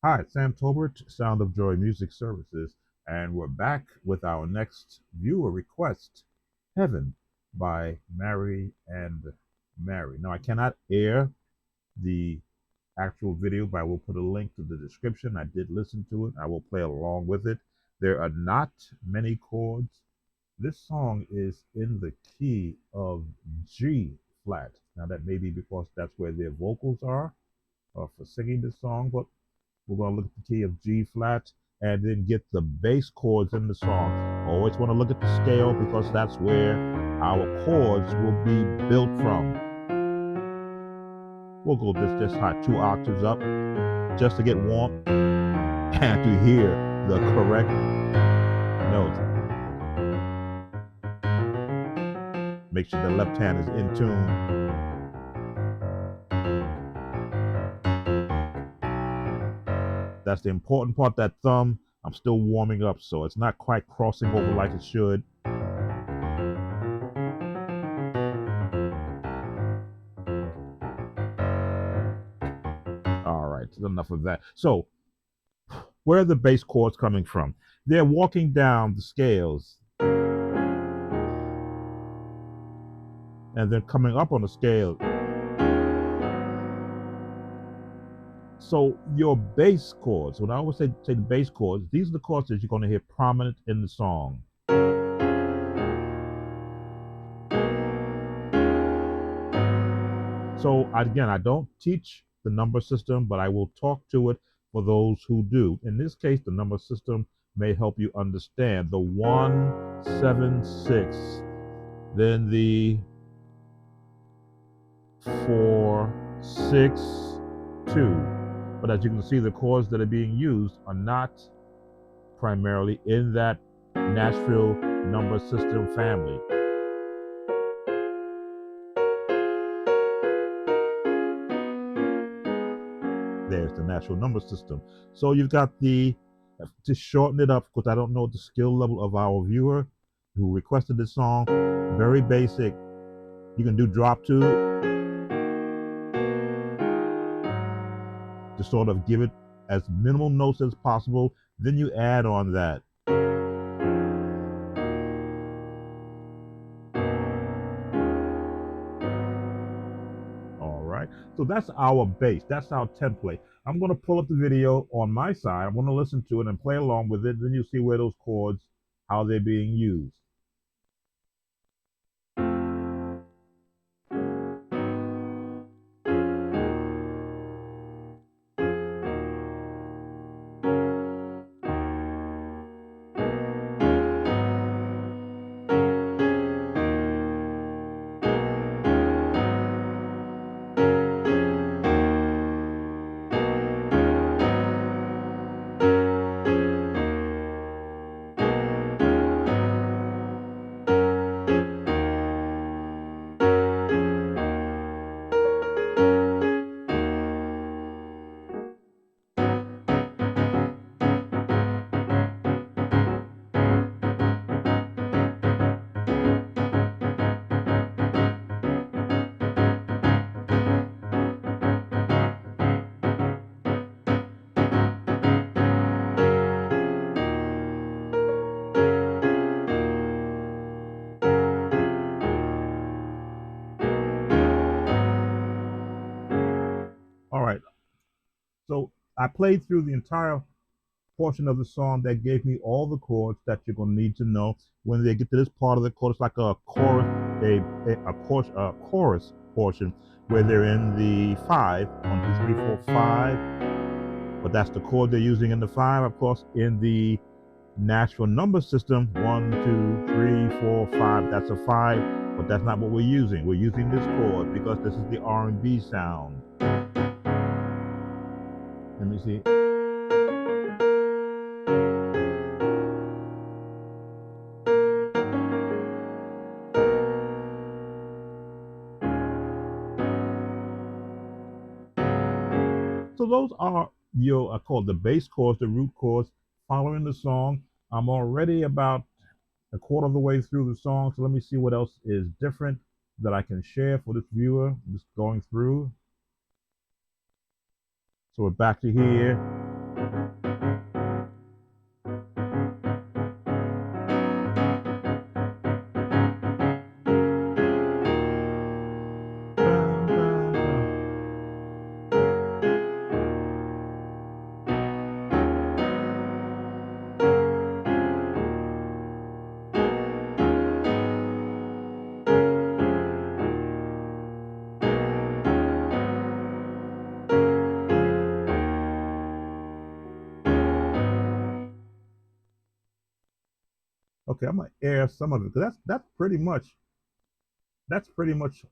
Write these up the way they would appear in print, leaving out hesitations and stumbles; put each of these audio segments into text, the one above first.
Hi, Sam Tolbert, Sound of Joy Music Services, and we're back with our next viewer request, Heaven by Mary and Mary. Now, I cannot air the actual video, but I will put a link to the description. I did listen to it. I will play along with it. There are not many chords. This song is in the key of G flat. Now, that may be because that's where their vocals are for singing this song, but we're going to look at the key of G flat and then get the bass chords in the song. Always want to look at the scale because that's where our chords will be built from. We'll go just high, 2 octaves up, just to get warm and to hear the correct notes. Make sure the left hand is in tune. That's the important part. That thumb, I'm still warming up, so it's not quite crossing over like it should. All right, enough of that. So, where are the bass chords coming from? They're walking down the scales and then coming up on the scale. So your bass chords, when I always say the bass chords, these are the chords that you're going to hear prominent in the song. So again, I don't teach the number system, but I will talk to it for those who do. In this case, the number system may help you understand the 1, 7, 6, then the 4, 6, 2. But as you can see, the chords that are being used are not primarily in that Nashville number system family. There's the Nashville number system. So you've got to shorten it up, because I don't know the skill level of our viewer who requested this song. Very basic. You can do drop two to sort of give it as minimal notes as possible. Then you add on that. All right. So that's our base. That's our template. I'm going to pull up the video on my side. I'm going to listen to it and play along with it. Then you see where those chords, how they're being used. All right. So I played through the entire portion of the song that gave me all the chords that you're going to need to know. When they get to this part of the chord, it's like a chorus, a chorus portion where they're in the 5, 1, 2, 3, 4, 5. But that's the chord they're using in the 5. Of course, in the Nashville number system, 1, 2, 3, 4, 5. That's a 5, but that's not what we're using. We're using this chord because this is the R&B sound. Let me see. So those are your called the bass chords, the root chords following the song. I'm already about a quarter of the way through the song, so let me see what else is different that I can share for this viewer. Just going through. So we're back to here. Okay, I'm gonna air some of it because that's pretty much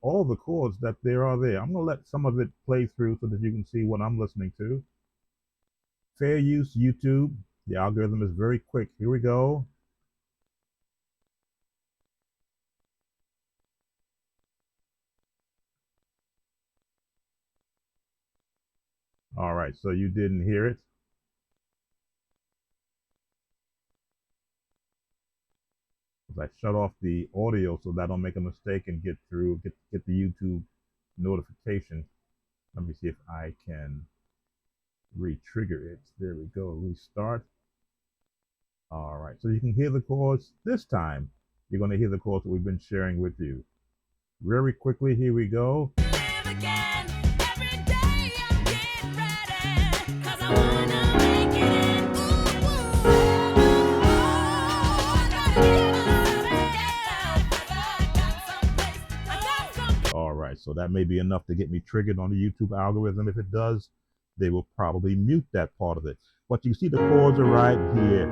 all the chords that there are there. I'm gonna let some of it play through so that you can see what I'm listening to. Fair use YouTube. The algorithm is very quick. Here we go. All right, so you didn't hear it. I shut off the audio so that I don't make a mistake and get the YouTube notification. Let me see if I can re-trigger it. There we go. Restart. All right, so you can hear the chords this time. You're going to hear the chords that we've been sharing with you. Very quickly, here we go. All right, so that may be enough to get me triggered on the YouTube algorithm. If it does, they will probably mute that part of it. But you see the chords are right here.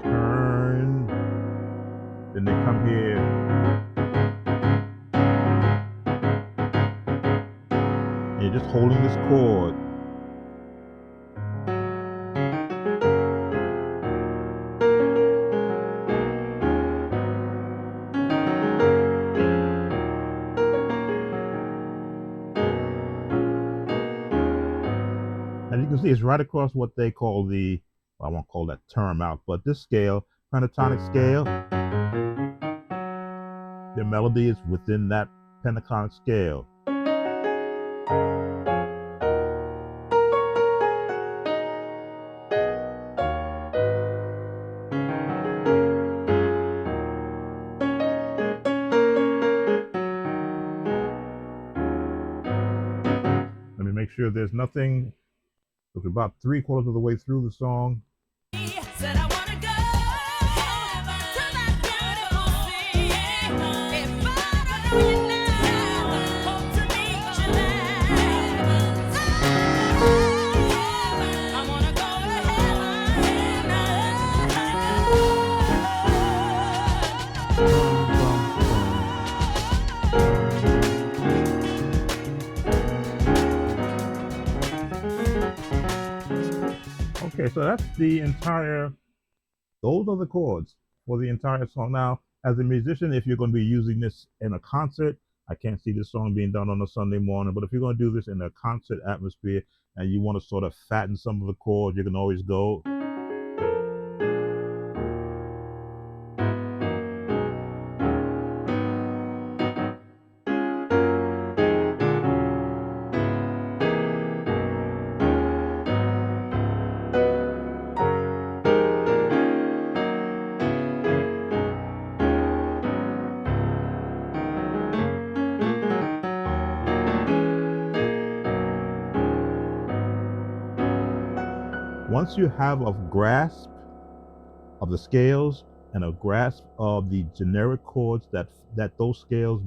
Turn. Then they come here. And you're just holding this chord. And you can see it's right across what they call the, well, I won't call that term out, but this scale, pentatonic scale, their melody is within that pentatonic scale. Let me make sure there's nothing. It's about 3/4 of the way through the song. Said I wanna go to that beautiful sea. If I don't now, hope to meet you there. I wanna go to heaven. Okay, so that's the entire, those are the chords for the entire song. Now, as a musician, if you're going to be using this in a concert, I can't see this song being done on a Sunday morning, but if you're going to do this in a concert atmosphere and you want to sort of fatten some of the chords, you can always go. Once you have a grasp of the scales and a grasp of the generic chords that those scales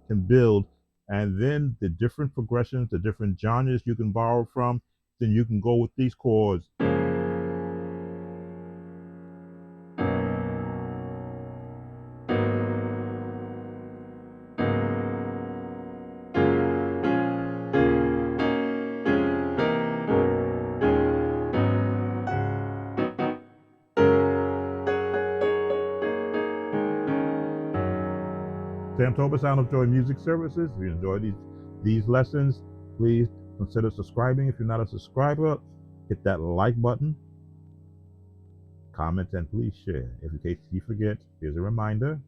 can build, and then the different progressions, the different genres you can borrow from, then you can go with these chords. Sam Toba, Sound of Joy Music Services. If you enjoy these lessons, please consider subscribing. If you're not a subscriber, hit that like button, comment, and please share. If in case you forget, here's a reminder.